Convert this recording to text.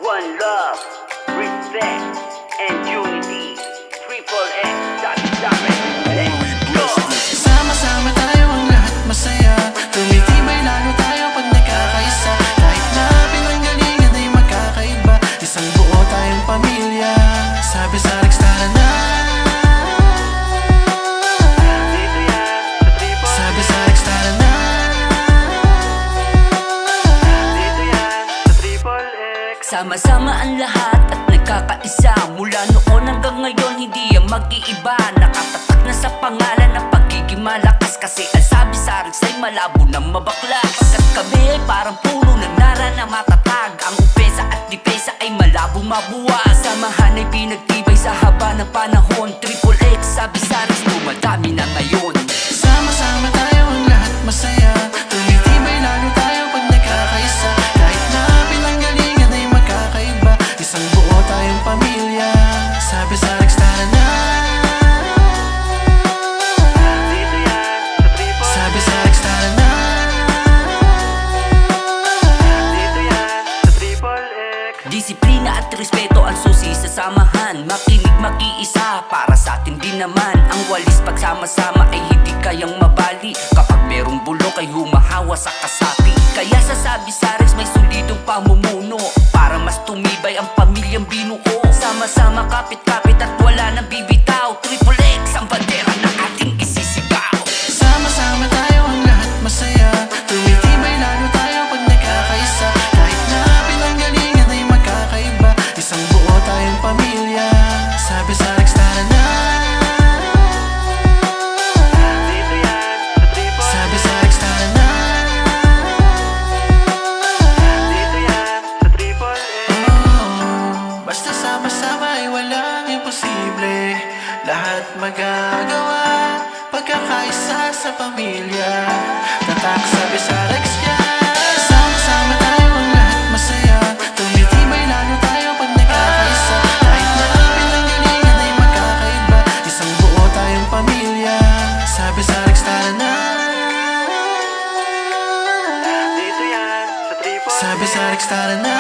One love, respect, and unity. Triple X, dami-dami. Let's go! Sama-sama tayo ang lahat masaya. Tumitibay lalo tayo pag nagkakaisa. Kahit na pinanggalingan ay magkakaiba, isang buo tayong pamilya. Sabi sa Rex, tara na. Dito yan, sa Triple. Sabi sa Rex, tara na. Dito yan, sa Triple X. Sama-sama ang lahat at nagkakaisa. Mula noon hanggang ngayon hindi yan mag-iiba. Nakatatak na sa pangalan ng pagiging malakas. Kasi ang sabi sa Rex ay malabo na mabaklas. Pagkat kami ay parang puno ng nara na matatag. Ang opensa at depensa ay malabo mabuwas. Samahan ay pinagtibay sa haba ng panahon. Triple X, sabi sa Rex, dumadami na ngayon. Sama-sama tayo ang lahat masaya. Tumitibay lalo tayo pag nagkakaisa. Kahit na pinanggalingan ay magkakaiba, isang buo tayong pamilya. Sabi sa Rex, tara na. Dito yan, sa Triple. Sabi sa Rex, tara na. Dito yan, sa Triple X. Disiplina at respeto ang susi sa samahan. Makinig, makiisa, para sa atin din naman. Ang walis pagsama-sama ay hindi kayang mabali. Kapag merong bulok ay humahawa sa kasapi. Kaya sasabi sa Rex may solidong pamumuno, para mas tumibay ang pamilyang binuo. Sama-sama, kapit-kapit at wala nang bibitaw. Triple X ang bandera na ating isisigaw. Sama-sama tayo ang lahat masaya. Tumitibay lalo tayo pag nagkakaisa. Kahit na pinanggalingan ay magkakaiba, isang buo tayong pamilya. Sabi sa Rex, tara na. Dito yan, sa Triple. Sabi sa Rex, tara na. Dito yan, sa Triple X. Basta sama-sama ay walang imposible. Lahat magagawa, pagkakaisa sa pamilya. Tatak, sabi sa Rex yan. Sama-sama tayo ang lahat masaya. Tumitibay lalo tayo pag nagkakaisa. Kahit na pinanggalingan ay magkakaiba, isang buo tayong pamilya. Sabi sa Rex, tara na. Dito yan, sa Triple. Sabi sa Rex, tara na.